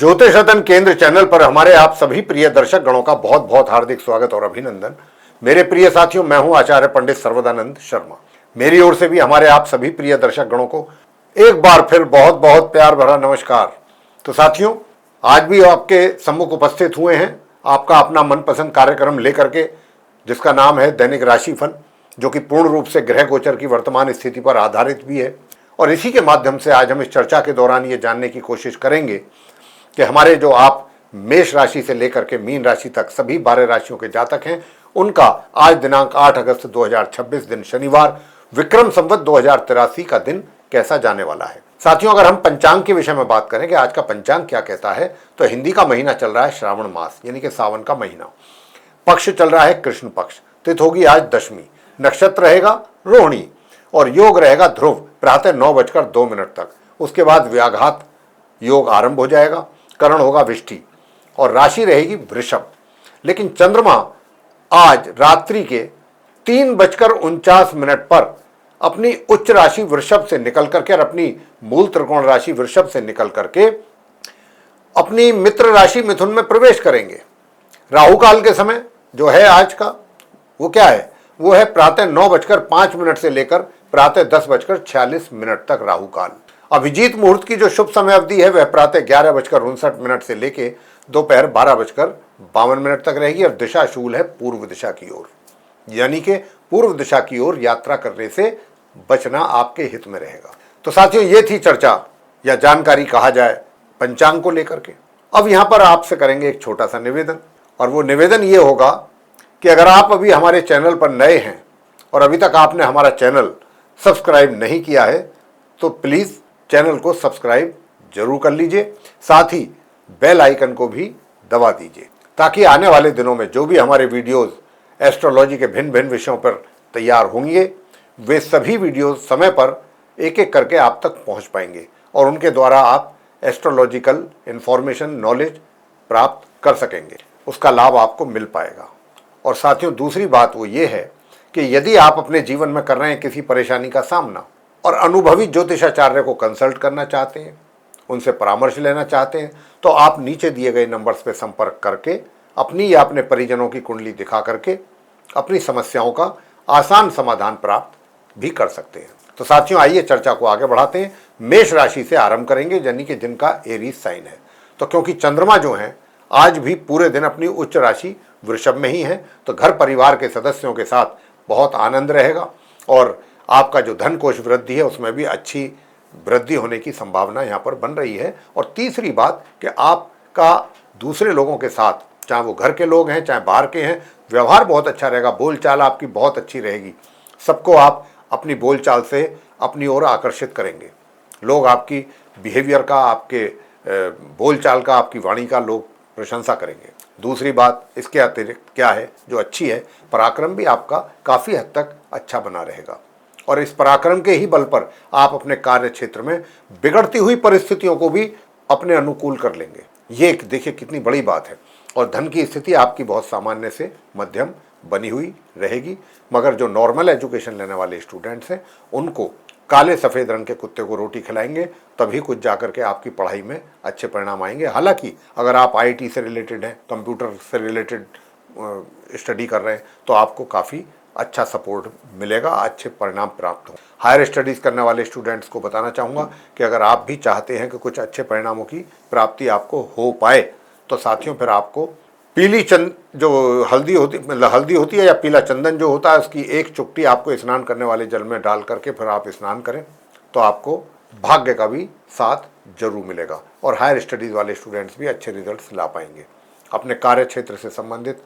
ज्योतिष रतन केंद्र चैनल पर हमारे आप सभी प्रिय दर्शक गणों का बहुत बहुत हार्दिक स्वागत और अभिनंदन। मेरे प्रिय साथियों, मैं हूं आचार्य पंडित सर्वदानंद शर्मा। मेरी ओर से भी हमारे आप सभी प्रिय दर्शक गणों को एक बार फिर बहुत बहुत प्यार भरा नमस्कार। तो साथियों, आज भी आपके सम्मुख उपस्थित हुए हैं आपका अपना मनपसंद कार्यक्रम लेकर के, जिसका नाम है दैनिक राशिफल, जो कि पूर्ण रूप से ग्रह गोचर की वर्तमान स्थिति पर आधारित भी है। और इसी के माध्यम से आज हम इस चर्चा के दौरान ये जानने की कोशिश करेंगे कि हमारे जो आप मेष राशि से लेकर के मीन राशि तक सभी 12 राशियों के जातक हैं, उनका आज दिनांक 8 अगस्त 2026 दिन शनिवार विक्रम संवत 2083 का दिन कैसा जाने वाला है। साथियों, अगर हम पंचांग के विषय में बात करें कि आज का पंचांग क्या कहता है, तो हिंदी का महीना चल रहा है श्रावण मास, यानी कि सावन का महीना। पक्ष चल रहा है कृष्ण पक्ष। तिथि होगी आज दशमी। नक्षत्र रहेगा रोहिणी और योग रहेगा ध्रुव प्रातः 9:02 तक। उसके बाद व्याघात योग आरंभ हो जाएगा। करण होगा विष्टि और राशि रहेगी वृषभ। लेकिन चंद्रमा आज रात्रि के 3:49 पर अपनी उच्च राशि वृषभ से निकल करके और अपनी मूल त्रिकोण राशि वृषभ से निकल करके अपनी मित्र राशि मिथुन में प्रवेश करेंगे। राहु काल के समय जो है आज का, वो क्या है? वो है प्रातः 9:05 से लेकर प्रातः 10:46 तक राहु काल। अभिजीत मुहूर्त की जो शुभ समय अवधि है वह प्रातः 11:59 से लेके दोपहर 12:52 तक रहेगी और दिशा शूल है पूर्व दिशा की ओर, यानी कि पूर्व दिशा की ओर यात्रा करने से बचना आपके हित में रहेगा। तो साथियों, ये थी चर्चा या जानकारी कहा जाए पंचांग को लेकर के। अब यहां पर आपसे करेंगे एक छोटा सा निवेदन, और वो निवेदन ये होगा कि अगर आप अभी हमारे चैनल पर नए हैं और अभी तक आपने हमारा चैनल सब्सक्राइब नहीं किया है, तो प्लीज़ चैनल को सब्सक्राइब जरूर कर लीजिए। साथ ही बेल आइकन को भी दबा दीजिए, ताकि आने वाले दिनों में जो भी हमारे वीडियोस एस्ट्रोलॉजी के भिन्न भिन्न विषयों पर तैयार होंगे, वे सभी वीडियोस समय पर एक एक करके आप तक पहुंच पाएंगे और उनके द्वारा आप एस्ट्रोलॉजिकल इंफॉर्मेशन नॉलेज प्राप्त कर सकेंगे। उसका लाभ आपको मिल पाएगा। और साथियों, दूसरी बात वो ये है कि यदि आप अपने जीवन में कर रहे हैं किसी परेशानी का सामना और अनुभवी ज्योतिषाचार्य को कंसल्ट करना चाहते हैं, उनसे परामर्श लेना चाहते हैं, तो आप नीचे दिए गए नंबर्स पर संपर्क करके अपनी या अपने परिजनों की कुंडली दिखा करके अपनी समस्याओं का आसान समाधान प्राप्त भी कर सकते हैं। तो साथियों, आइए चर्चा को आगे बढ़ाते हैं। मेष राशि से आरंभ करेंगे, यानी कि जिनका एरीज साइन है। तो क्योंकि चंद्रमा जो है आज भी पूरे दिन अपनी उच्च राशि वृषभ में ही है, तो घर परिवार के सदस्यों के साथ बहुत आनंद रहेगा और आपका जो धन कोष वृद्धि है उसमें भी अच्छी वृद्धि होने की संभावना यहाँ पर बन रही है। और तीसरी बात कि आपका दूसरे लोगों के साथ, चाहे वो घर के लोग हैं चाहे बाहर के हैं, व्यवहार बहुत अच्छा रहेगा। बोलचाल आपकी बहुत अच्छी रहेगी। सबको आप अपनी बोलचाल से अपनी ओर आकर्षित करेंगे। लोग आपकी बिहेवियर का, आपके बोलचाल का, आपकी वाणी का लोग प्रशंसा करेंगे। दूसरी बात इसके अतिरिक्त क्या है जो अच्छी है, पराक्रम भी आपका काफ़ी हद तक अच्छा बना रहेगा और इस पराक्रम के ही बल पर आप अपने कार्य क्षेत्र में बिगड़ती हुई परिस्थितियों को भी अपने अनुकूल कर लेंगे। ये देखिए कितनी बड़ी बात है। और धन की स्थिति आपकी बहुत सामान्य से मध्यम बनी हुई रहेगी, मगर जो नॉर्मल एजुकेशन लेने वाले स्टूडेंट्स हैं उनको काले सफ़ेद रंग के कुत्ते को रोटी खिलाएंगे, तभी कुछ जाकर के आपकी पढ़ाई में अच्छे परिणाम आएंगे। हालांकि अगर आप आईटी से रिलेटेड हैं, कंप्यूटर से रिलेटेड स्टडी कर रहे हैं, तो आपको काफ़ी अच्छा सपोर्ट मिलेगा, अच्छे परिणाम प्राप्त हों। हायर स्टडीज़ करने वाले स्टूडेंट्स को बताना चाहूँगा कि अगर आप भी चाहते हैं कि कुछ अच्छे परिणामों की प्राप्ति आपको हो पाए, तो साथियों फिर आपको पीली जो हल्दी होती है या पीला चंदन जो होता है, उसकी एक चुटकी आपको स्नान करने वाले जल में डाल करके फिर आप स्नान करें, तो आपको भाग्य का भी साथ जरूर मिलेगा और हायर स्टडीज़ वाले स्टूडेंट्स भी अच्छे रिजल्ट्स ला पाएंगे। अपने कार्य क्षेत्र से संबंधित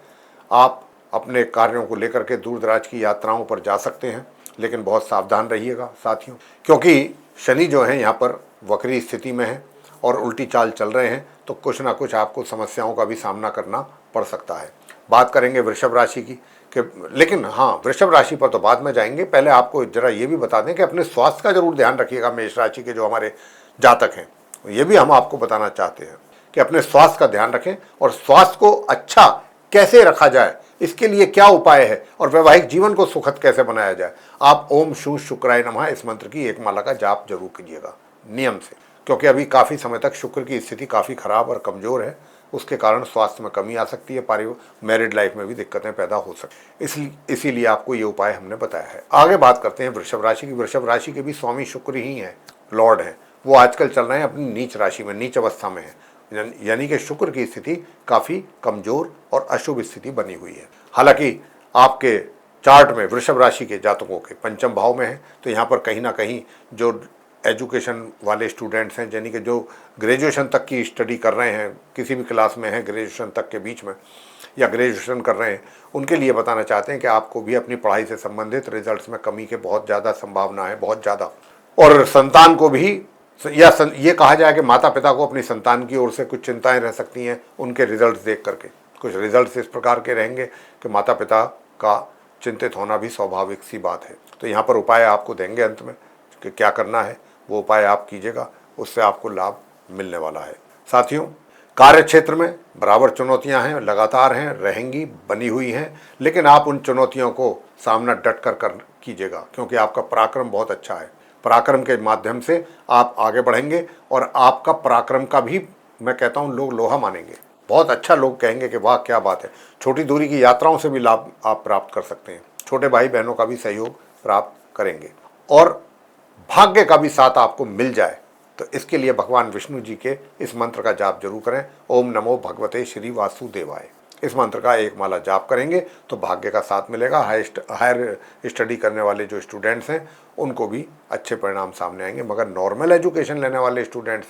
आप अपने कार्यों को लेकर के दूर दराज की यात्राओं पर जा सकते हैं, लेकिन बहुत सावधान रहिएगा साथियों, क्योंकि शनि जो है यहाँ पर वक्री स्थिति में है और उल्टी चाल चल रहे हैं, तो कुछ ना कुछ आपको समस्याओं का भी सामना करना पड़ सकता है। बात करेंगे वृषभ राशि की लेकिन हाँ, वृषभ राशि पर तो बाद में जाएंगे। पहले आपको जरा ये भी बता दें कि अपने स्वास्थ्य का जरूर ध्यान रखिएगा। मेष राशि के जो हमारे जातक हैं, ये भी हम आपको बताना चाहते हैं कि अपने स्वास्थ्य का ध्यान रखें और स्वास्थ्य को अच्छा कैसे रखा जाए, इसके लिए क्या उपाय है और वैवाहिक जीवन को सुखद कैसे बनाया जाए। आप ओम शू शुक्राय नमः इस मंत्र की एक माला का जाप जरूर कीजिएगा नियम से। क्योंकि अभी काफ़ी समय तक शुक्र की स्थिति काफ़ी खराब और कमज़ोर है, उसके कारण स्वास्थ्य में कमी आ सकती है, मैरिड लाइफ में भी दिक्कतें पैदा हो सकती है। इसीलिए आपको ये उपाय हमने बताया है। आगे बात करते हैं वृषभ राशि की। वृषभ राशि के भी स्वामी शुक्र ही हैं, लॉर्ड हैं। वो आजकल चल रहे हैं अपनी नीच राशि में, नीच अवस्था में है, यानी कि शुक्र की स्थिति काफ़ी कमज़ोर और अशुभ स्थिति बनी हुई है। हालांकि आपके चार्ट में वृषभ राशि के जातकों के पंचम भाव में है, तो यहाँ पर कहीं ना कहीं जो एजुकेशन वाले स्टूडेंट्स हैं, यानी कि जो ग्रेजुएशन तक की स्टडी कर रहे हैं, किसी भी क्लास में हैं ग्रेजुएशन तक के बीच में या ग्रेजुएशन कर रहे हैं, उनके लिए बताना चाहते हैं कि आपको भी अपनी पढ़ाई से संबंधित रिजल्ट्स में कमी के बहुत ज़्यादा संभावना है, बहुत ज़्यादा। और संतान को भी ये कहा जाए कि माता पिता को अपनी संतान की ओर से कुछ चिंताएं रह सकती हैं उनके रिजल्ट्स देख करके। कुछ रिजल्ट्स इस प्रकार के रहेंगे कि माता पिता का चिंतित होना भी स्वाभाविक सी बात है। तो यहाँ पर उपाय आपको देंगे अंत में कि क्या करना है, वो उपाय आप कीजिएगा, उससे आपको लाभ मिलने वाला है। साथियों, कार्य क्षेत्र में बराबर चुनौतियां हैं, लगातार हैं, रहेंगी, बनी हुई हैं, लेकिन आप उन चुनौतियों को सामना डट कर कीजिएगा, क्योंकि आपका पराक्रम बहुत अच्छा है। पराक्रम के माध्यम से आप आगे बढ़ेंगे और आपका पराक्रम का भी मैं कहता हूँ लोग लोहा मानेंगे। बहुत अच्छा लोग कहेंगे कि वाह क्या बात है। छोटी दूरी की यात्राओं से भी लाभ आप प्राप्त कर सकते हैं, छोटे भाई बहनों का भी सहयोग प्राप्त करेंगे और भाग्य का भी साथ आपको मिल जाए। तो इसके लिए भगवान विष्णु जी के इस मंत्र का जाप जरूर करें, ओम नमो भगवते श्री वासुदेवाय। इस मंत्र का एक माला जाप करेंगे तो भाग्य का साथ मिलेगा। हायर स्टडी करने वाले जो स्टूडेंट्स हैं उनको भी अच्छे परिणाम सामने आएंगे, मगर नॉर्मल एजुकेशन लेने वाले स्टूडेंट्स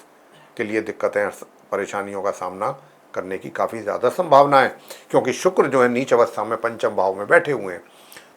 के लिए दिक्कतें, परेशानियों का सामना करने की काफ़ी ज़्यादा संभावना है, क्योंकि शुक्र जो है नीच अवस्था में पंचम भाव में बैठे हुए हैं।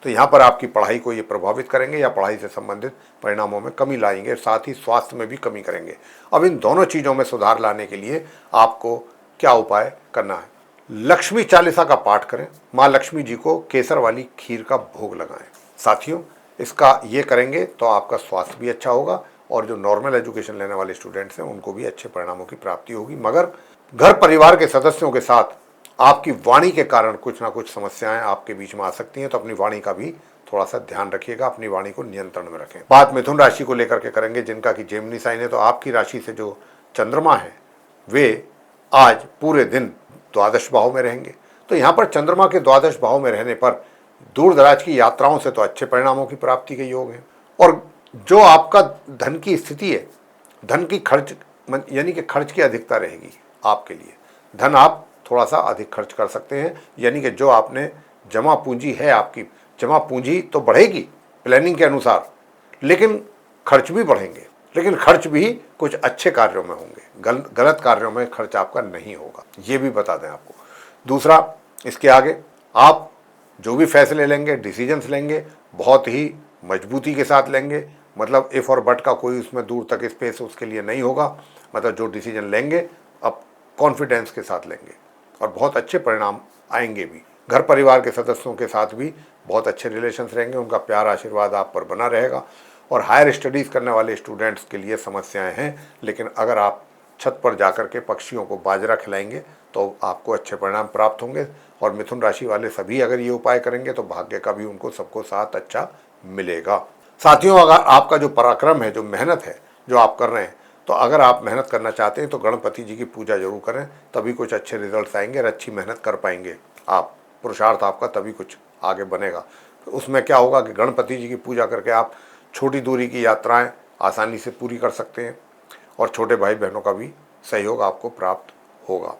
तो यहाँ पर आपकी पढ़ाई को ये प्रभावित करेंगे या पढ़ाई से संबंधित परिणामों में कमी लाएंगे, साथ ही स्वास्थ्य में भी कमी करेंगे। अब इन दोनों चीज़ों में सुधार लाने के लिए आपको क्या उपाय करना है? लक्ष्मी चालीसा का पाठ करें, माँ लक्ष्मी जी को केसर वाली खीर का भोग लगाएं। साथियों, इसका ये करेंगे तो आपका स्वास्थ्य भी अच्छा होगा और जो नॉर्मल एजुकेशन लेने वाले स्टूडेंट्स हैं उनको भी अच्छे परिणामों की प्राप्ति होगी। मगर घर परिवार के सदस्यों के साथ आपकी वाणी के कारण कुछ ना कुछ समस्याएं आपके बीच में आ सकती हैं, तो अपनी वाणी का भी थोड़ा सा ध्यान रखिएगा, अपनी वाणी को नियंत्रण में रखें। बात मिथुन राशि को लेकर के करेंगे, जिनका कि जेमिनी साइन है। तो आपकी राशि से जो चंद्रमा है वे आज पूरे दिन द्वादश भाव में रहेंगे। तो यहाँ पर चंद्रमा के द्वादश भाव में रहने पर दूर दराज की यात्राओं से तो अच्छे परिणामों की प्राप्ति के योग है। और जो आपका धन की स्थिति है, धन की खर्च यानी कि खर्च की अधिकता रहेगी आपके लिए। धन आप थोड़ा सा अधिक खर्च कर सकते हैं, यानी कि जो आपने जमा पूंजी है, आपकी जमा पूंजी तो बढ़ेगी प्लानिंग के अनुसार, लेकिन खर्च भी बढ़ेंगे। लेकिन खर्च भी कुछ अच्छे कार्यों में होंगे, गलत कार्यों में खर्च आपका नहीं होगा, ये भी बता दें आपको। दूसरा, इसके आगे आप जो भी फैसले लेंगे, डिसीजंस लेंगे, बहुत ही मजबूती के साथ लेंगे। मतलब इफ़ और बट का कोई उसमें दूर तक स्पेस उसके लिए नहीं होगा। मतलब जो डिसीजन लेंगे अब कॉन्फिडेंस के साथ लेंगे और बहुत अच्छे परिणाम आएंगे भी। घर परिवार के सदस्यों के साथ भी बहुत अच्छे रिलेशंस रहेंगे, उनका प्यार आशीर्वाद आप पर बना रहेगा। और हायर स्टडीज़ करने वाले स्टूडेंट्स के लिए समस्याएं हैं, लेकिन अगर आप छत पर जाकर के पक्षियों को बाजरा खिलाएंगे तो आपको अच्छे परिणाम प्राप्त होंगे। और मिथुन राशि वाले सभी अगर ये उपाय करेंगे तो भाग्य का भी उनको सबको साथ अच्छा मिलेगा। साथियों, अगर आपका जो पराक्रम है, जो मेहनत है जो आप कर रहे हैं, तो अगर आप मेहनत करना चाहते हैं तो गणपति जी की पूजा जरूर करें, तभी कुछ अच्छे रिजल्ट्स आएंगे और अच्छी मेहनत कर पाएंगे आप। पुरुषार्थ आपका तभी कुछ आगे बनेगा। तो उसमें क्या होगा कि गणपति जी की पूजा करके आप छोटी दूरी की यात्राएं आसानी से पूरी कर सकते हैं और छोटे भाई बहनों का भी सहयोग आपको प्राप्त होगा।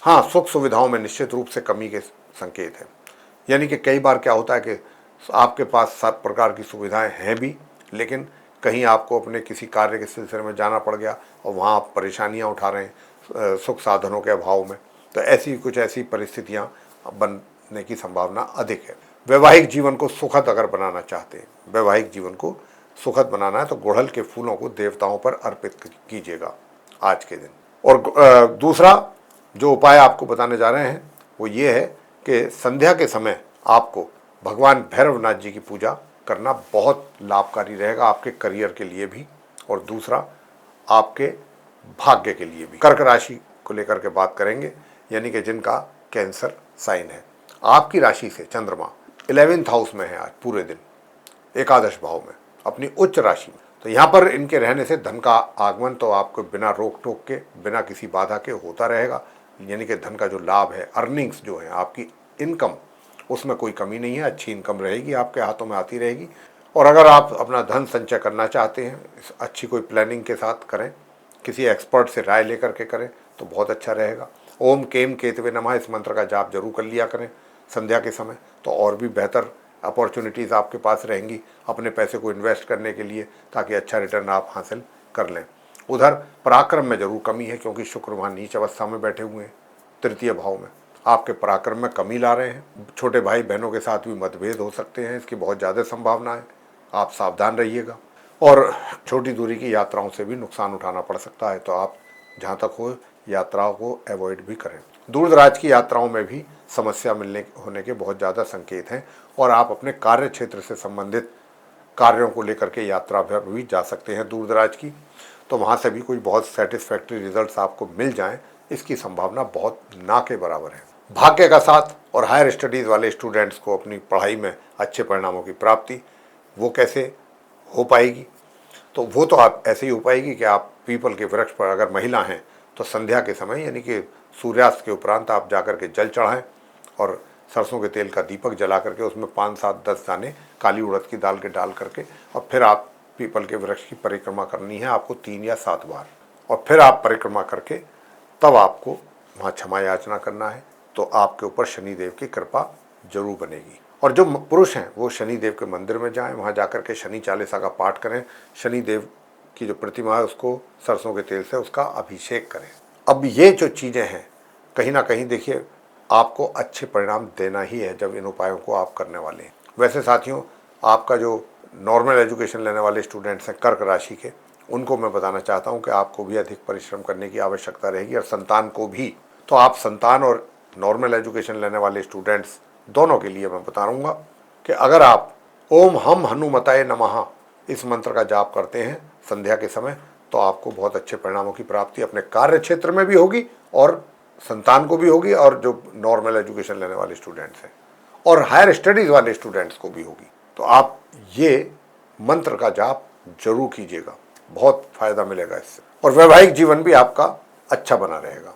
हाँ, सुख सुविधाओं में निश्चित रूप से कमी के संकेत हैं। यानी कि कई बार क्या होता है कि आपके पास सब प्रकार की सुविधाएं हैं भी, लेकिन कहीं आपको अपने किसी कार्य के सिलसिले में जाना पड़ गया और वहाँ आप परेशानियाँ उठा रहे हैं सुख साधनों के अभाव में। तो ऐसी परिस्थितियाँ बनने की संभावना अधिक है। वैवाहिक जीवन को सुखद अगर बनाना चाहते हैं, वैवाहिक जीवन को सुखद बनाना है, तो गुड़हल के फूलों को देवताओं पर अर्पित कीजिएगा आज के दिन। और दूसरा जो उपाय आपको बताने जा रहे हैं वो ये है कि संध्या के समय आपको भगवान भैरवनाथ जी की पूजा करना बहुत लाभकारी रहेगा, आपके करियर के लिए भी और दूसरा आपके भाग्य के लिए भी। कर्क राशि को लेकर के बात करेंगे, यानी कि जिनका कैंसर साइन है। आपकी राशि से चंद्रमा 11th हाउस में है आज पूरे दिन, एकादश भाव में, अपनी उच्च राशि में। तो यहाँ पर इनके रहने से धन का आगमन तो आपको बिना रोक टोक के, बिना किसी बाधा के होता रहेगा। यानी कि धन का जो लाभ है, अर्निंग्स जो है, आपकी इनकम, उसमें कोई कमी नहीं है, अच्छी इनकम रहेगी, आपके हाथों में आती रहेगी। और अगर आप अपना धन संचय करना चाहते हैं, अच्छी कोई प्लानिंग के साथ करें, किसी एक्सपर्ट से राय लेकर के करें तो बहुत अच्छा रहेगा। ओम केम केतवे नमः इस मंत्र का जाप जरूर कर लिया करें संध्या के समय, तो और भी बेहतर अपॉर्चुनिटीज़ आपके पास रहेंगी अपने पैसे को इन्वेस्ट करने के लिए, ताकि अच्छा रिटर्न आप हासिल कर लें। उधर पराक्रम में जरूर कमी है, क्योंकि शुक्र वहाँ नीच अवस्था में बैठे हुए हैं, तृतीय भाव में, आपके पराक्रम में कमी ला रहे हैं। छोटे भाई बहनों के साथ भी मतभेद हो सकते हैं, इसकी बहुत ज़्यादा संभावना है, आप सावधान रहिएगा। और छोटी दूरी की यात्राओं से भी नुकसान उठाना पड़ सकता है, तो आप जहाँ तक हो यात्राओं को अवॉइड भी करें। दूर दराज की यात्राओं में भी समस्या मिलने होने के बहुत ज़्यादा संकेत हैं, और आप अपने कार्य क्षेत्र से संबंधित कार्यों को लेकर के यात्रा पर भी जा सकते हैं दूर दराज की, तो वहाँ से भी कोई बहुत सेटिस्फैक्ट्री रिजल्ट्स आपको मिल जाएं, इसकी संभावना बहुत ना के बराबर है। भाग्य का साथ और हायर स्टडीज़ वाले स्टूडेंट्स को अपनी पढ़ाई में अच्छे परिणामों की प्राप्ति, वो कैसे हो पाएगी? तो वो तो आप ऐसे ही हो पाएगी कि आप पीपल के वृक्ष पर, अगर महिला हैं तो संध्या के समय यानी कि सूर्यास्त के उपरांत आप जाकर के जल चढ़ाएं और सरसों के तेल का दीपक जला करके उसमें 5, 7, 10 दाने काली उड़द की दाल के डाल करके, और फिर आप पीपल के वृक्ष की परिक्रमा करनी है आपको 3 या 7 बार, और फिर आप परिक्रमा करके तब आपको वहाँ क्षमा याचना करना है, तो आपके ऊपर शनिदेव की कृपा जरूर बनेगी। और जो पुरुष हैं वो शनिदेव के मंदिर में जाएं, वहाँ जाकर के शनि चालीसा का पाठ करें, शनिदेव की जो प्रतिमा है उसको सरसों के तेल से उसका अभिषेक करें। अब ये जो चीज़ें हैं कहीं ना कहीं देखिए आपको अच्छे परिणाम देना ही है जब इन उपायों को आप करने वाले हैं। वैसे साथियों, आपका जो नॉर्मल एजुकेशन लेने वाले स्टूडेंट्स हैं कर्क राशि के, उनको मैं बताना चाहता हूं कि आपको भी अधिक परिश्रम करने की आवश्यकता रहेगी, और संतान को भी। तो आप संतान और नॉर्मल एजुकेशन लेने वाले स्टूडेंट्स दोनों के लिए मैं बता दूंगा कि अगर आप ओम हम हनुमताय नमः इस मंत्र का जाप करते हैं संध्या के समय, तो आपको बहुत अच्छे परिणामों की प्राप्ति अपने कार्य क्षेत्र में भी होगी, और संतान को भी होगी, और जो नॉर्मल एजुकेशन लेने वाले स्टूडेंट्स हैं और हायर स्टडीज़ वाले स्टूडेंट्स को भी होगी। तो आप ये मंत्र का जाप जरूर कीजिएगा, बहुत फायदा मिलेगा इससे, और वैवाहिक जीवन भी आपका अच्छा बना रहेगा।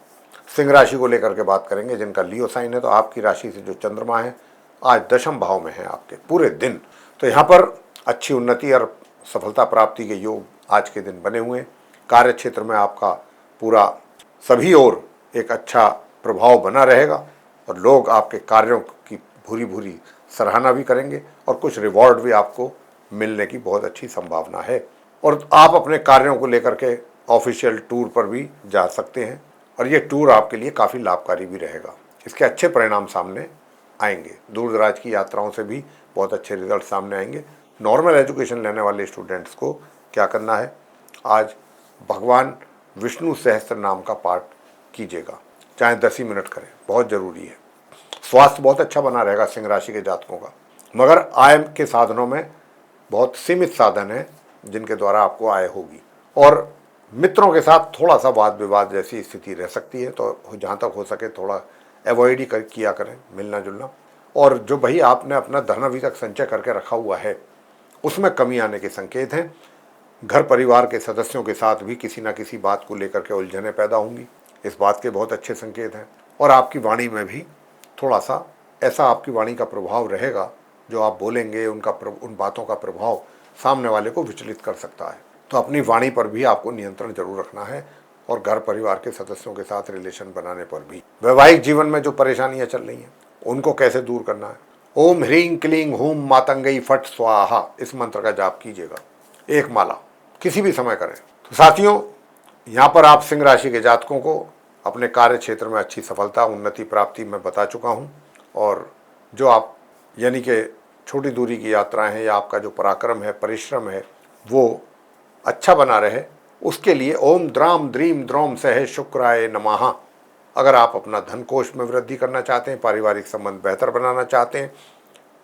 सिंह राशि को लेकर के बात करेंगे, जिनका लियो साइन है, तो आपकी राशि से जो चंद्रमा है आज 10वें भाव में है आपके पूरे दिन, तो यहाँ पर अच्छी उन्नति और सफलता प्राप्ति के योग आज के दिन बने हुए हैं। कार्य क्षेत्र में आपका पूरा सभी ओर एक अच्छा प्रभाव बना रहेगा, और लोग आपके कार्यों की भूरी भूरी सराहना भी करेंगे, और कुछ रिवॉर्ड भी आपको मिलने की बहुत अच्छी संभावना है। और आप अपने कार्यों को लेकर के ऑफिशियल टूर पर भी जा सकते हैं, और ये टूर आपके लिए काफ़ी लाभकारी भी रहेगा, इसके अच्छे परिणाम सामने आएंगे। दूर दराज की यात्राओं से भी बहुत अच्छे रिजल्ट सामने आएंगे। नॉर्मल एजुकेशन लेने वाले स्टूडेंट्स को क्या करना है, आज भगवान विष्णु सहस्त्र नाम का पाठ कीजिएगा, चाहे 10 ही मिनट करें, बहुत ज़रूरी है। स्वास्थ्य बहुत अच्छा बना रहेगा सिंह राशि के जातकों का, मगर आय के साधनों में बहुत सीमित साधन है जिनके द्वारा आपको आय होगी, और मित्रों के साथ थोड़ा सा वाद विवाद जैसी स्थिति रह सकती है, तो जहाँ तक हो सके थोड़ा अवॉइड ही किया करें मिलना जुलना। और जो भाई आपने अपना धन अभी तक संचय करके रखा हुआ है उसमें कमी आने के संकेत हैं। घर परिवार के सदस्यों के साथ भी किसी न किसी बात को लेकर के उलझनें पैदा होंगी, इस बात के बहुत अच्छे संकेत हैं। और आपकी वाणी में भी थोड़ा सा ऐसा आपकी वाणी का प्रभाव रहेगा, जो आप बोलेंगे उन बातों का प्रभाव सामने वाले को विचलित कर सकता है, तो अपनी वाणी पर भी आपको नियंत्रण जरूर रखना है, और घर परिवार के सदस्यों के साथ रिलेशन बनाने पर भी। वैवाहिक जीवन में जो परेशानियां चल रही हैं उनको कैसे दूर करना है, ओम ह्रीं क्लीं हूं मातंगई फट स्वाहा इस मंत्र का जाप कीजिएगा, 1 माला किसी भी समय करें। तो साथियों, यहाँ पर आप सिंह राशि के जातकों को अपने कार्य क्षेत्र में अच्छी सफलता उन्नति प्राप्ति मैं बता चुका हूँ, और जो आप यानी कि छोटी दूरी की यात्राएं हैं या आपका जो पराक्रम है परिश्रम है वो अच्छा बना रहे, उसके लिए ओम द्राम द्रीम द्रोम सह शुक्राय नमः। अगर आप अपना धन कोष में वृद्धि करना चाहते हैं, पारिवारिक संबंध बेहतर बनाना चाहते हैं,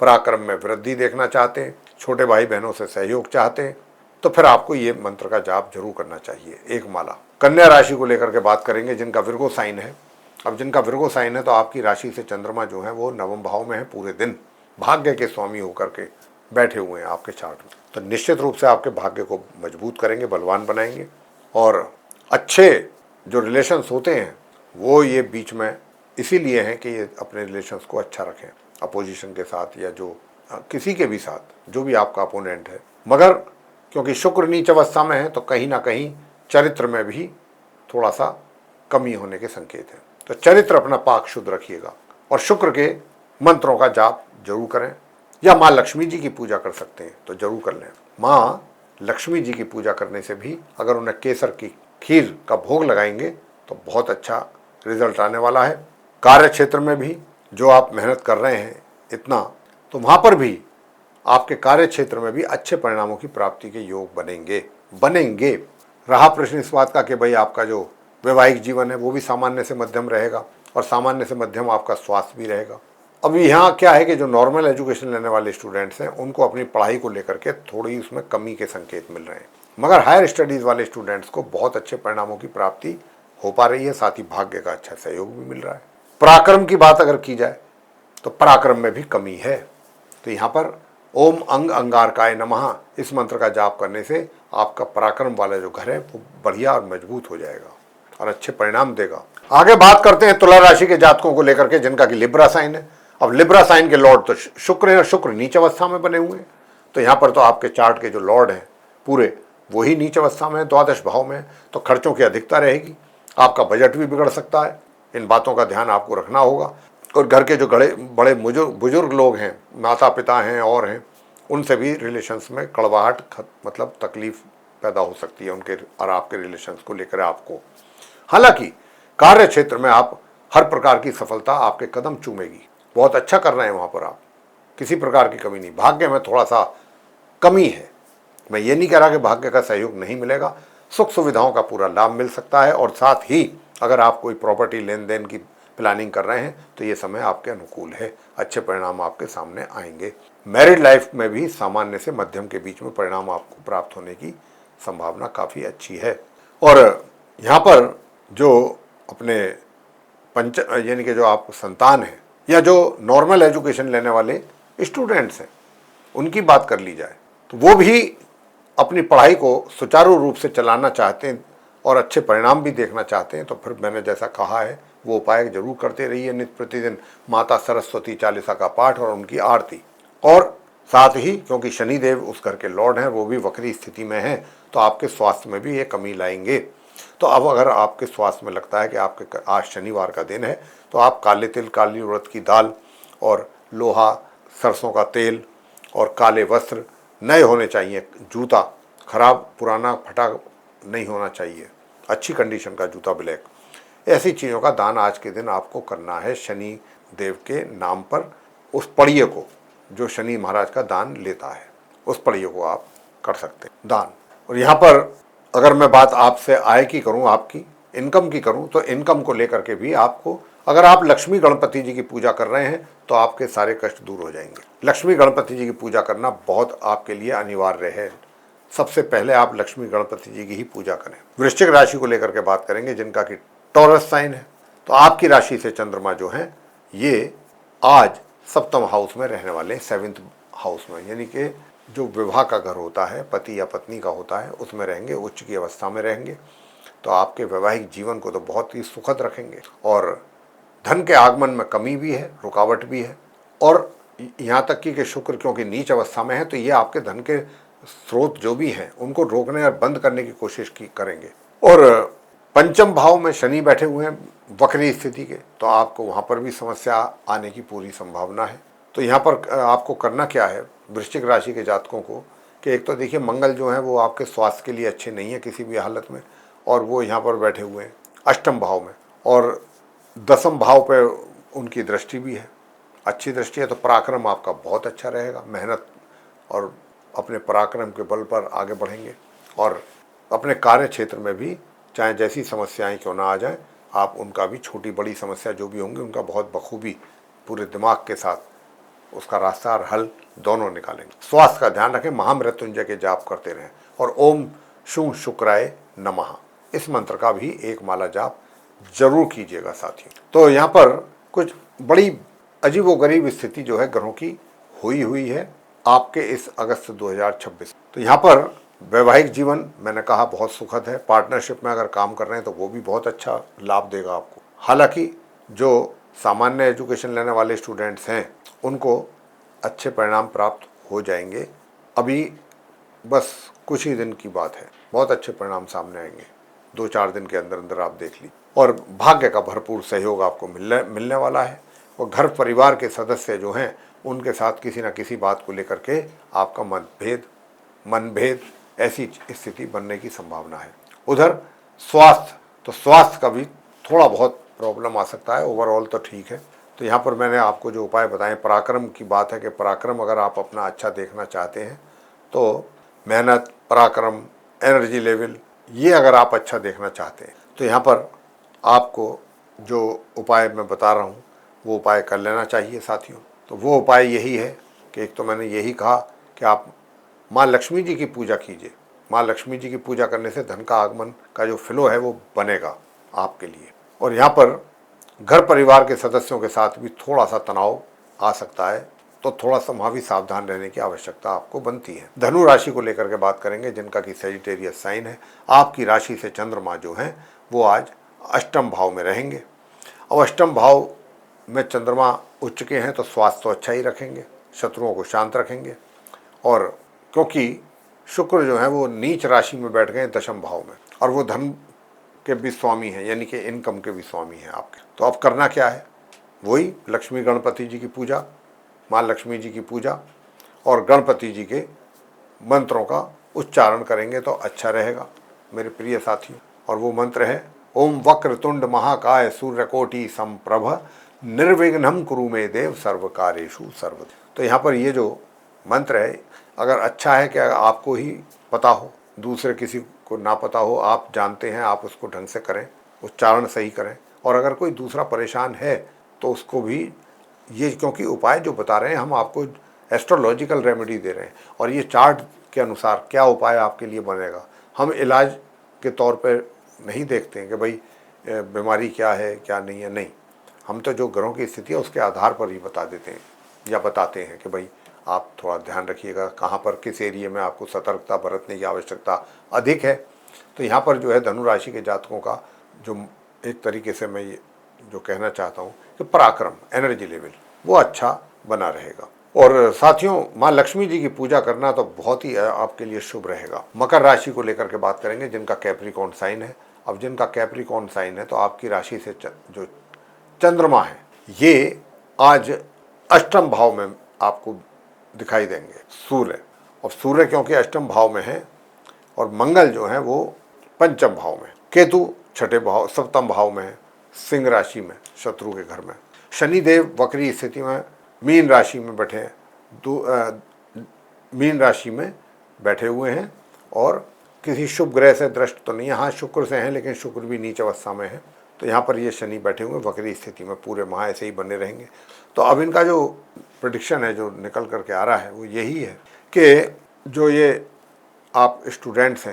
पराक्रम में वृद्धि देखना चाहते हैं, छोटे भाई बहनों से सहयोग चाहते हैं, तो फिर आपको ये मंत्र का जाप जरूर करना चाहिए, 1 माला। कन्या राशि को लेकर के बात करेंगे, जिनका विर्गो साइन है। अब जिनका विर्गो साइन है, तो आपकी राशि से चंद्रमा जो है वो 9वें भाव में है पूरे दिन, भाग्य के स्वामी होकर के बैठे हुए हैं आपके चार्ट में, तो निश्चित रूप से आपके भाग्य को मजबूत करेंगे, बलवान बनाएंगे। और अच्छे जो रिलेशंस होते हैं वो ये बीच में इसीलिए हैं कि ये अपने रिलेशंस को अच्छा रखें अपोजिशन के साथ या जो किसी के भी साथ, जो भी आपका अपोनेंट है। मगर क्योंकि शुक्र नीच अवस्था में है तो कहीं ना कहीं चरित्र में भी थोड़ा सा कमी होने के संकेत हैं। तो चरित्र अपना पाक शुद्ध रखिएगा और शुक्र के मंत्रों का जाप जरूर करें, या माँ लक्ष्मी जी की पूजा कर सकते हैं तो जरूर कर लें। माँ लक्ष्मी जी की पूजा करने से भी अगर उन्हें केसर की खीर का भोग लगाएंगे तो बहुत अच्छा रिजल्ट आने वाला है। कार्य क्षेत्र में भी जो आप मेहनत कर रहे हैं इतना, तो वहाँ पर भी आपके कार्य क्षेत्र में भी अच्छे परिणामों की प्राप्ति के योग बनेंगे। रहा प्रश्न इस बात का कि भाई आपका जो वैवाहिक जीवन है वो भी सामान्य से मध्यम रहेगा और सामान्य से मध्यम आपका स्वास्थ्य भी रहेगा। अब यहाँ क्या है कि जो नॉर्मल एजुकेशन लेने वाले स्टूडेंट्स हैं उनको अपनी पढ़ाई को लेकर के थोड़ी उसमें कमी के संकेत मिल रहे हैं, मगर हायर स्टडीज़ वाले स्टूडेंट्स को बहुत अच्छे परिणामों की प्राप्ति हो पा रही है, साथ ही भाग्य का अच्छा सहयोग भी मिल रहा है। पराक्रम की बात अगर की जाए तो पराक्रम में भी कमी है, तो यहाँ पर ओम अंग अंगारकाय नमः इस मंत्र का जाप करने से आपका पराक्रम वाला जो घर है वो बढ़िया और मजबूत हो जाएगा और अच्छे परिणाम देगा। आगे बात करते हैं तुला राशि के जातकों को लेकर के जिनका कि लिब्रा साइन है। अब लिब्रा साइन के लॉर्ड तो शुक्र है और शुक्र नीच अवस्था में बने हुए हैं, तो यहाँ पर तो आपके चार्ट के जो लॉर्ड हैं पूरे वही नीच अवस्था में है, द्वादश भाव में, तो खर्चों की अधिकता रहेगी, आपका बजट भी बिगड़ सकता है। इन बातों का ध्यान आपको रखना होगा। और घर के जो बड़े बुजुर्ग लोग हैं, माता पिता हैं और हैं, उनसे भी रिलेशंस में कड़वाहट मतलब तकलीफ पैदा हो सकती है उनके और आपके रिलेशंस को लेकर आपको। हालांकि कार्य क्षेत्र में आप हर प्रकार की सफलता आपके कदम चूमेगी, बहुत अच्छा कर रहे हैं वहाँ पर आप, किसी प्रकार की कमी नहीं। भाग्य में थोड़ा सा कमी है, मैं ये नहीं कह रहा कि भाग्य का सहयोग नहीं मिलेगा, सुख सुविधाओं का पूरा लाभ मिल सकता है। और साथ ही अगर आप कोई प्रॉपर्टी लेन देन की प्लानिंग कर रहे हैं तो ये समय आपके अनुकूल है, अच्छे परिणाम आपके सामने आएंगे। मैरिड लाइफ में भी सामान्य से मध्यम के बीच में परिणाम आपको प्राप्त होने की संभावना काफ़ी अच्छी है। और यहाँ पर जो अपने यानी कि जो आप संतान हैं या जो नॉर्मल एजुकेशन लेने वाले स्टूडेंट्स हैं उनकी बात कर ली जाए तो वो भी अपनी पढ़ाई को सुचारू रूप से चलाना चाहते हैं और अच्छे परिणाम भी देखना चाहते हैं, तो फिर मैंने जैसा कहा है वो उपाय जरूर करते रहिए। नित्य प्रतिदिन माता सरस्वती चालीसा का पाठ और उनकी आरती, और साथ ही क्योंकि शनिदेव उस घर के लॉर्ड हैं वो भी वक्री स्थिति में हैं तो आपके स्वास्थ्य में भी ये कमी लाएंगे। तो अब अगर आपके स्वास्थ्य में लगता है कि आपके आज शनिवार का दिन है तो आप काले तिल, काली उड़द की दाल और लोहा, सरसों का तेल और काले वस्त्र, नए होने चाहिए, जूता खराब पुराना फटा नहीं होना चाहिए, अच्छी कंडीशन का जूता ब्लैक, ऐसी चीज़ों का दान आज के दिन आपको करना है शनि देव के नाम पर। उस पड़िए को जो शनि महाराज का दान लेता है उस पड़िए को आप कर सकते हैं दान। और यहाँ पर अगर मैं बात आपसे आय की करूँ, आपकी इनकम की करूँ, तो इनकम को लेकर के भी आपको, अगर आप लक्ष्मी गणपति जी की पूजा कर रहे हैं तो आपके सारे कष्ट दूर हो जाएंगे। लक्ष्मी गणपति जी की पूजा करना बहुत आपके लिए अनिवार्य है। सबसे पहले आप लक्ष्मी गणपति जी की ही पूजा करें। वृश्चिक राशि को लेकर के बात करेंगे जिनका कि टॉरस साइन है, तो आपकी राशि से चंद्रमा जो है ये आज सप्तम हाउस में रहने वाले हैं, 7th हाउस में, यानी कि जो विवाह का घर होता है, पति या पत्नी का होता है, उसमें रहेंगे, उच्च की अवस्था में रहेंगे, तो आपके वैवाहिक जीवन को तो बहुत ही सुखद रखेंगे। और धन के आगमन में कमी भी है, रुकावट भी है, और यहाँ तक कि शुक्र क्योंकि नीच अवस्था में है तो ये आपके धन के स्रोत जो भी हैं उनको रोकने और बंद करने की कोशिश करेंगे। और पंचम भाव में शनि बैठे हुए हैं वक्री स्थिति के, तो आपको वहाँ पर भी समस्या आने की पूरी संभावना है। तो यहाँ पर आपको करना क्या है वृश्चिक राशि के जातकों को, कि एक तो देखिए मंगल जो है वो आपके स्वास्थ्य के लिए अच्छे नहीं है किसी भी हालत में, और वो यहाँ पर बैठे हुए हैं अष्टम भाव में, और दसम भाव पर उनकी दृष्टि भी है, अच्छी दृष्टि है। तो पराक्रम आपका बहुत अच्छा रहेगा, मेहनत और अपने पराक्रम के बल पर आगे बढ़ेंगे, और अपने कार्य क्षेत्र में भी चाहे जैसी समस्याएं क्यों ना आ जाएं, आप उनका भी, छोटी बड़ी समस्या जो भी होंगी उनका बहुत बखूबी पूरे दिमाग के साथ उसका रास्ता और हल दोनों निकालेंगे। स्वास्थ्य का ध्यान रखें, महामृत्युंजय के जाप करते रहें, और ओम शु शुक्राय नमः इस मंत्र का भी एक माला जाप जरूर कीजिएगा साथियों। तो यहाँ पर कुछ बड़ी अजीबोगरीब स्थिति जो है ग्रहों की हुई है आपके इस अगस्त 2026। तो यहाँ पर वैवाहिक जीवन मैंने कहा बहुत सुखद है। पार्टनरशिप में अगर काम कर रहे हैं तो वो भी बहुत अच्छा लाभ देगा आपको। हालांकि जो सामान्य एजुकेशन लेने वाले स्टूडेंट्स हैं उनको अच्छे परिणाम प्राप्त हो जाएंगे। अभी बस कुछ ही दिन की बात है, बहुत अच्छे परिणाम सामने आएंगे। 2-4 दिन के अंदर अंदर आप देख लीजिए। और भाग्य का भरपूर सहयोग आपको मिलने वाला है। और घर परिवार के सदस्य जो हैं उनके साथ किसी न किसी बात को लेकर के आपका मनभेद ऐसी स्थिति बनने की संभावना है। उधर स्वास्थ्य का भी थोड़ा बहुत प्रॉब्लम आ सकता है। ओवरऑल तो ठीक है। तो यहाँ पर मैंने आपको जो उपाय बताए, पराक्रम की बात है कि पराक्रम अगर आप अपना अच्छा देखना चाहते हैं तो मेहनत, पराक्रम, एनर्जी लेवल, ये अगर आप अच्छा देखना चाहते हैं तो यहाँ पर आपको जो उपाय मैं बता रहा हूँ वो उपाय कर लेना चाहिए साथियों। तो वो उपाय यही है कि एक तो मैंने यही कहा कि आप माँ लक्ष्मी जी की पूजा कीजिए। माँ लक्ष्मी जी की पूजा करने से धन का आगमन का जो फ्लो है वो बनेगा आपके लिए। और यहाँ पर घर परिवार के सदस्यों के साथ भी थोड़ा सा तनाव आ सकता है, तो थोड़ा सा वहाँ भी सावधान रहने की आवश्यकता आपको बनती है। धनु राशि को लेकर के बात करेंगे, जिनका कि सजिटेरियस साइन है। आपकी राशि से चंद्रमा जो हैं वो आज अष्टम भाव में रहेंगे। अब अष्टम भाव में चंद्रमा उच्च के हैं तो स्वास्थ्य तो अच्छा ही रखेंगे, शत्रुओं को शांत रखेंगे। और क्योंकि शुक्र जो है वो नीच राशि में बैठ गए दशम भाव में, और वो धन के भी स्वामी हैं, यानी कि इनकम के भी स्वामी हैं आपके। तो अब करना क्या है, वही लक्ष्मी गणपति जी की पूजा, माँ लक्ष्मी जी की पूजा और गणपति जी के मंत्रों का उच्चारण करेंगे तो अच्छा रहेगा मेरे प्रिय साथियों। और वो मंत्र है ओम वक्रतुंड महाकाय सूर्यकोटि समप्रभ निर्विघ्नं कुरु मे देव सर्व कार्येषु सर्वदा। तो यहाँ पर ये जो मंत्र है, अगर अच्छा है कि आपको ही पता हो, दूसरे किसी को ना पता हो, आप जानते हैं, आप उसको ढंग से करें, उच्चारण सही करें। और अगर कोई दूसरा परेशान है तो उसको भी ये, क्योंकि उपाय जो बता रहे हैं हम आपको एस्ट्रोलॉजिकल रेमेडी दे रहे हैं और ये चार्ट के अनुसार क्या उपाय आपके लिए बनेगा। हम इलाज के तौर पर नहीं देखते हैं कि भाई बीमारी क्या है क्या नहीं है, नहीं, हम तो जो ग्रहों की स्थिति है उसके आधार पर ही बता देते हैं या बताते हैं कि भाई आप थोड़ा ध्यान रखिएगा, कहाँ पर किस एरिया में आपको सतर्कता बरतने की आवश्यकता अधिक है। तो यहाँ पर जो है धनु राशि के जातकों का जो एक तरीके से मैं ये जो कहना चाहता हूँ कि पराक्रम, एनर्जी लेवल वो अच्छा बना रहेगा। और साथियों, माँ लक्ष्मी जी की पूजा करना तो बहुत ही आपके लिए शुभ रहेगा। मकर राशि को लेकर के बात करेंगे, जिनका कैप्रिकॉर्न साइन है। अब जिनका कैप्रिकॉर्न साइन है तो आपकी राशि से जो चंद्रमा है ये आज अष्टम भाव में आपको दिखाई देंगे, सूर्य। और सूर्य क्योंकि अष्टम भाव में है और मंगल जो है वो पंचम भाव में, केतु छठे भाव सप्तम भाव में है, सिंह राशि में शत्रु के घर में। शनिदेव वक्री स्थिति में मीन राशि में बैठे हैं, मीन राशि में बैठे हुए हैं और किसी शुभ ग्रह से दृष्ट तो नहीं है, हाँ शुक्र से हैं लेकिन शुक्र भी नीच अवस्था में है। तो यहाँ पर ये शनि बैठे हुए वक्री स्थिति में पूरे माह ऐसे ही बने रहेंगे। तो अब इनका जो प्रेडिक्शन है जो निकल करके आ रहा है वो यही है कि जो ये आप स्टूडेंट्स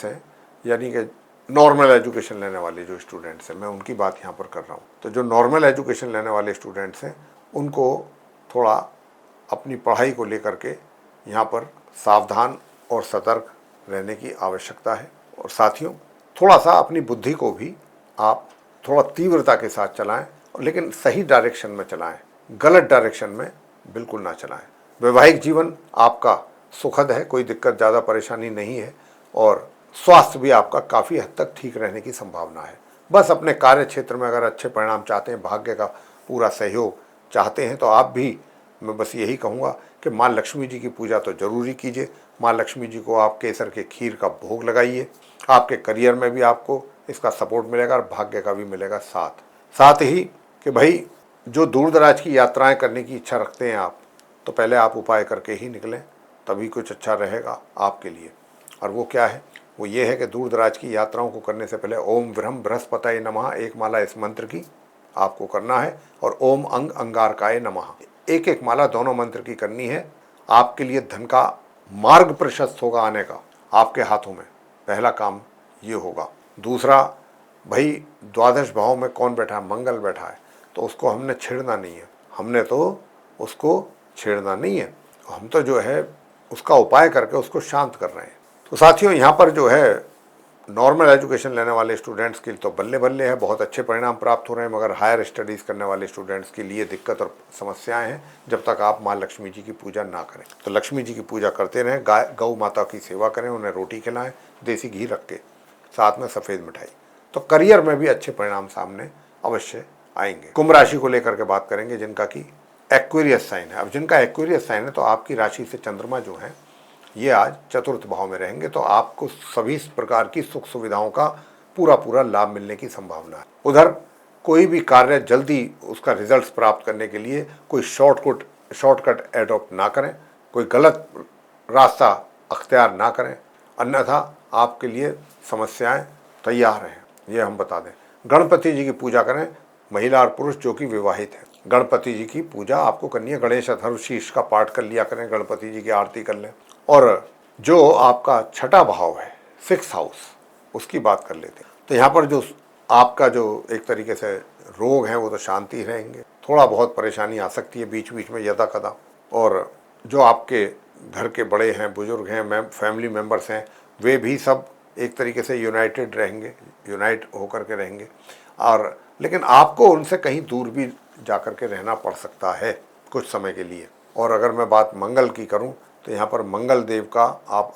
हैं यानी कि नॉर्मल एजुकेशन लेने वाले जो स्टूडेंट्स हैं, मैं उनकी बात यहाँ पर कर रहा हूँ। तो जो नॉर्मल एजुकेशन लेने वाले स्टूडेंट्स हैं उनको थोड़ा अपनी पढ़ाई को लेकर के यहाँ पर सावधान और सतर्क रहने की आवश्यकता है। और साथियों, थोड़ा सा अपनी बुद्धि को भी आप थोड़ा तीव्रता के साथ चलाएं, लेकिन सही डायरेक्शन में चलाएं, गलत डायरेक्शन में बिल्कुल ना चलाएं। वैवाहिक जीवन आपका सुखद है, कोई दिक्कत ज़्यादा परेशानी नहीं है और स्वास्थ्य भी आपका काफ़ी हद तक ठीक रहने की संभावना है। बस अपने कार्य क्षेत्र में अगर अच्छे परिणाम चाहते हैं, भाग्य का पूरा सहयोग चाहते हैं तो आप भी, मैं बस यही कहूँगा कि माँ लक्ष्मी जी की पूजा तो ज़रूरी कीजिए। माँ लक्ष्मी जी को आप केसर के खीर का भोग लगाइए। आपके करियर में भी आपको इसका सपोर्ट मिलेगा और भाग्य का भी मिलेगा साथ ही कि भाई जो दूर दराज की यात्राएं करने की इच्छा रखते हैं आप, तो पहले आप उपाय करके ही निकलें, तभी कुछ अच्छा रहेगा आपके लिए। और वो क्या है, वो ये है कि दूर दराज की यात्राओं को करने से पहले ओम ब्रह्म बृहस्पतये नमः एक माला इस मंत्र की आपको करना है और ओम अंग अंगारकाय नमः एक माला दोनों मंत्र की करनी है। आपके लिए धन का मार्ग प्रशस्त होगा आने का आपके हाथों में, पहला काम ये होगा। दूसरा, भाई द्वादश भाव में कौन बैठा है, मंगल बैठा है, तो उसको हमने छेड़ना नहीं है, हमने तो उसको छेड़ना नहीं है, हम तो जो है उसका उपाय करके उसको शांत कर रहे हैं। तो साथियों, यहाँ पर जो है नॉर्मल एजुकेशन लेने वाले स्टूडेंट्स के लिए तो बल्ले बल्ले है, बहुत अच्छे परिणाम प्राप्त हो रहे हैं, मगर हायर स्टडीज़ करने वाले स्टूडेंट्स के लिए दिक्कत और समस्याएं हैं जब तक आप माँ लक्ष्मी जी की पूजा ना करें। तो लक्ष्मी जी की पूजा करते रहें, गौ माता की सेवा करें, उन्हें रोटी खिलाएं देसी घी रख के, साथ में सफ़ेद मिठाई। तो करियर में भी अच्छे परिणाम सामने अवश्य आएंगे। कुंभ राशि को लेकर के बात करेंगे, जिनका कि एक्वेरियस साइन है। अब जिनका एक्वेरियस साइन है तो आपकी राशि से चंद्रमा जो है ये आज चतुर्थ भाव में रहेंगे, तो आपको सभी प्रकार की सुख सुविधाओं का पूरा लाभ मिलने की संभावना है। उधर कोई भी कार्य जल्दी उसका रिजल्ट्स प्राप्त करने के लिए कोई शॉर्टकट एडॉप्ट ना करें, कोई गलत रास्ता अख्तियार ना करें, अन्यथा आपके लिए समस्याएं तैयार हैं, ये हम बता दें। गणपति जी की पूजा करें, महिला और पुरुष जो कि विवाहित हैं। गणपति जी की पूजा आपको करनी है, गणेश अथर्वशीर्ष का पाठ कर लिया करें, गणपति जी की आरती कर लें। और जो आपका छठा भाव है, 6th हाउस, उसकी बात कर लेते हैं। तो यहाँ पर जो आपका जो एक तरीके से रोग है वो तो शांति रहेंगे, थोड़ा बहुत परेशानी आ सकती है बीच बीच में यदा कदा, और जो आपके घर के बड़े हैं, बुजुर्ग हैं, फैमिली मेम्बर्स हैं, वे भी सब एक तरीके से यूनाइटेड रहेंगे, यूनाइट होकर के रहेंगे। और लेकिन आपको उनसे कहीं दूर भी जाकर के रहना पड़ सकता है कुछ समय के लिए। और अगर मैं बात मंगल की करूं तो यहाँ पर मंगल देव का आप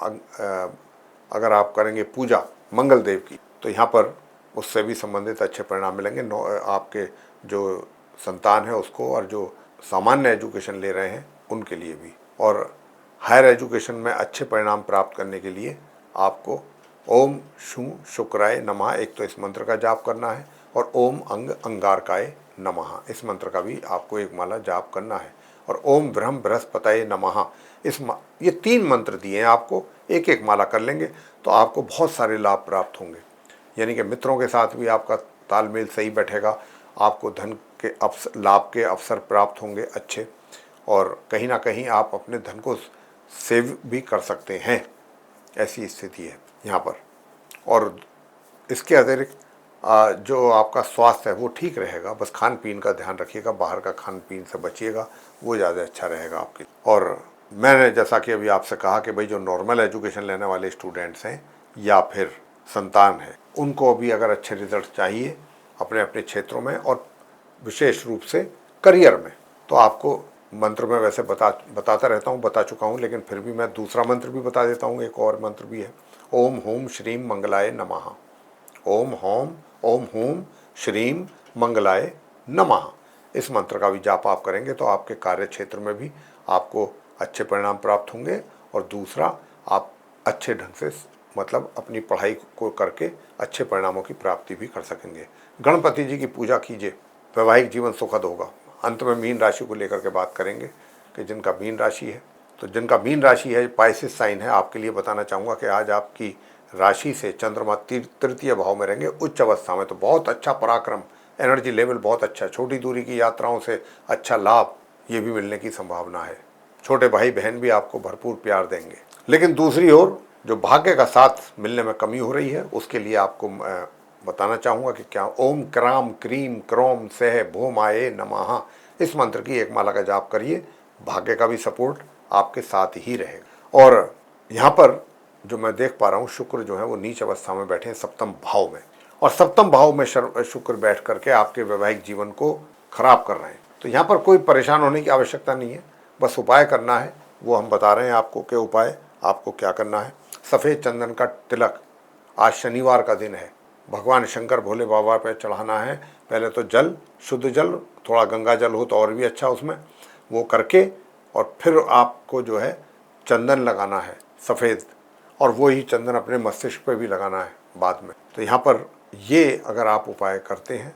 अगर आप करेंगे पूजा मंगल देव की, तो यहाँ पर उससे भी संबंधित अच्छे परिणाम मिलेंगे। आपके जो संतान है उसको, और जो सामान्य एजुकेशन ले रहे हैं उनके लिए भी। और हायर एजुकेशन में अच्छे परिणाम प्राप्त करने के लिए आपको ओम शू शुक्राय नमः, एक तो इस मंत्र का जाप करना है, और ओम अंग अंगारकाय नमः, इस मंत्र का भी आपको एक माला जाप करना है। और ओम ब्रह्म बृहस्पतये नमः, ये 3 मंत्र दिए हैं आपको, एक एक माला कर लेंगे तो आपको बहुत सारे लाभ प्राप्त होंगे। यानी कि मित्रों के साथ भी आपका तालमेल सही बैठेगा, आपको धन के लाभ के अवसर प्राप्त होंगे अच्छे, और कहीं ना कहीं आप अपने धन को सेव भी कर सकते हैं, ऐसी स्थिति है यहाँ पर। और इसके अतिरिक्त जो आपका स्वास्थ्य है वो ठीक रहेगा, बस खान पीन का ध्यान रखिएगा, बाहर का खान पीन से बचिएगा, वो ज़्यादा अच्छा रहेगा आपके। और मैंने जैसा कि अभी आपसे कहा कि भाई जो नॉर्मल एजुकेशन लेने वाले स्टूडेंट्स हैं या फिर संतान है, उनको भी अगर अच्छे रिजल्ट चाहिए अपने अपने क्षेत्रों में और विशेष रूप से करियर में, तो आपको मंत्र में वैसे बताता रहता हूँ, बता चुका हूँ, लेकिन फिर भी मैं दूसरा मंत्र भी बता देता हूँ। एक और मंत्र भी है, ओम होम श्रीम मंगलाय नमः। ओम होम श्रीम मंगलाय नमः, इस मंत्र का भी जाप आप करेंगे तो आपके कार्य क्षेत्र में भी आपको अच्छे परिणाम प्राप्त होंगे। और दूसरा, आप अच्छे ढंग से मतलब अपनी पढ़ाई को करके अच्छे परिणामों की प्राप्ति भी कर सकेंगे। गणपति जी की पूजा कीजिए, वैवाहिक जीवन सुखद होगा। अंत में मीन राशि को लेकर के बात करेंगे कि जिनका मीन राशि है, तो जिनका मीन राशि है पाइसेस साइन है, आपके लिए बताना चाहूँगा कि आज आपकी राशि से चंद्रमा तृतीय भाव में रहेंगे उच्च अवस्था में, तो बहुत अच्छा पराक्रम, एनर्जी लेवल बहुत अच्छा, छोटी दूरी की यात्राओं से अच्छा लाभ ये भी मिलने की संभावना है। छोटे भाई बहन भी आपको भरपूर प्यार देंगे। लेकिन दूसरी ओर जो भाग्य का साथ मिलने में कमी हो रही है, उसके लिए आपको बताना चाहूँगा कि क्या ओम क्राम क्रीम क्रोम सह भोमाए नमः, इस मंत्र की एक माला का जाप करिए, भाग्य का भी सपोर्ट आपके साथ ही रहेगा। और यहाँ पर जो मैं देख पा रहा हूँ, शुक्र जो है वो नीच अवस्था में बैठे हैं सप्तम भाव में, और सप्तम भाव में शुक्र बैठ करके आपके वैवाहिक जीवन को खराब कर रहे हैं। तो यहाँ पर कोई परेशान होने की आवश्यकता नहीं है, बस उपाय करना है, वो हम बता रहे हैं आपको कि उपाय आपको क्या करना है। सफ़ेद चंदन का तिलक, आज शनिवार का दिन है, भगवान शंकर भोले बाबा पे चढ़ाना है। पहले तो जल, शुद्ध जल, थोड़ा गंगा जल हो तो और भी अच्छा उसमें, वो करके और फिर आपको जो है चंदन लगाना है सफ़ेद, और वो ही चंदन अपने मस्तिष्क पे भी लगाना है बाद में। तो यहाँ पर ये अगर आप उपाय करते हैं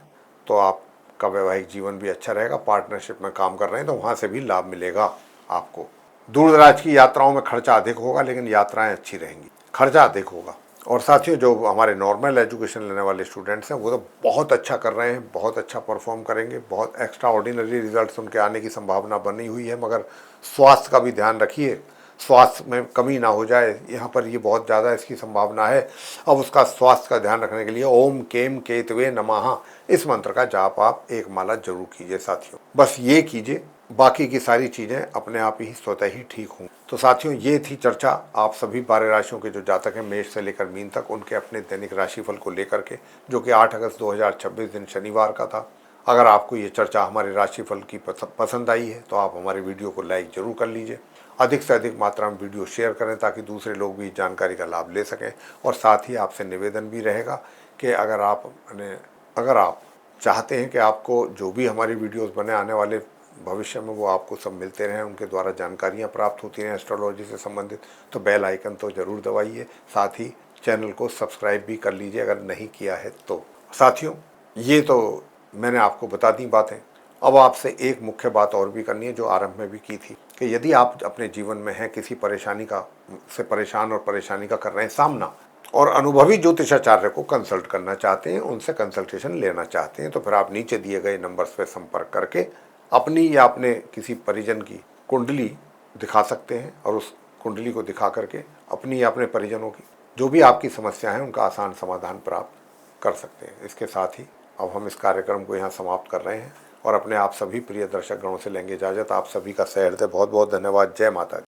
तो आपका वैवाहिक जीवन भी अच्छा रहेगा। पार्टनरशिप में काम कर रहे हैं तो वहाँ से भी लाभ मिलेगा आपको। दूर दराज की यात्राओं में खर्चा अधिक होगा, लेकिन यात्राएं अच्छी रहेंगी, खर्चा अधिक होगा। और साथियों, जो हमारे नॉर्मल एजुकेशन लेने वाले स्टूडेंट्स हैं वो तो बहुत अच्छा कर रहे हैं, बहुत अच्छा परफॉर्म करेंगे, बहुत एक्स्ट्रा ऑर्डिनरी रिजल्ट्स उनके आने की संभावना बनी हुई है। मगर स्वास्थ्य का भी ध्यान रखिए, स्वास्थ्य में कमी ना हो जाए, यहाँ पर ये बहुत ज़्यादा इसकी संभावना है। अब उसका स्वास्थ्य का ध्यान रखने के लिए ओम केम केतवे नमः, इस मंत्र का जाप आप एक माला जरूर कीजिए साथियों। बस ये कीजिए, बाकी की सारी चीज़ें अपने आप ही स्वतः ही ठीक हों। तो साथियों, ये थी चर्चा आप सभी 12 राशियों के जो जातक हैं मेष से लेकर मीन तक, उनके अपने दैनिक राशिफल को लेकर के, जो कि 8 अगस्त 2026 दिन शनिवार का था। अगर आपको ये चर्चा हमारे राशिफल की पसंद आई है तो आप हमारे वीडियो को लाइक जरूर कर लीजिए। अधिक से अधिक मात्रा में वीडियो शेयर करें ताकि दूसरे लोग भी इस जानकारी का लाभ ले सकें। और साथ ही आपसे निवेदन भी रहेगा कि अगर आप चाहते हैं कि आपको जो भी हमारी वीडियोस बने आने वाले भविष्य में वो आपको सब मिलते रहें, उनके द्वारा जानकारियाँ प्राप्त होती रहें एस्ट्रोलॉजी से संबंधित, तो बेल आइकन तो ज़रूर दबाइए। साथ ही चैनल को सब्सक्राइब भी कर लीजिए अगर नहीं किया है तो। साथियों, ये तो मैंने आपको बता दी बातें। अब आपसे एक मुख्य बात और भी करनी है जो आरंभ में भी की थी, कि यदि आप अपने जीवन में हैं किसी परेशानी का से परेशान और परेशानी का कर रहे हैं सामना, और अनुभवी ज्योतिषाचार्य को कंसल्ट करना चाहते हैं, उनसे कंसल्टेशन लेना चाहते हैं, तो फिर आप नीचे दिए गए नंबर्स पर संपर्क करके अपनी या अपने किसी परिजन की कुंडली दिखा सकते हैं, और उस कुंडली को दिखा करके अपनी या अपने परिजनों की जो भी आपकी समस्या है उनका आसान समाधान प्राप्त कर सकते हैं। इसके साथ ही अब हम इस कार्यक्रम को यहाँ समाप्त कर रहे हैं और अपने आप सभी प्रिय दर्शक गणों से लेंगे इजाज़त। आप सभी का सहृदय बहुत बहुत धन्यवाद। जय माता दी।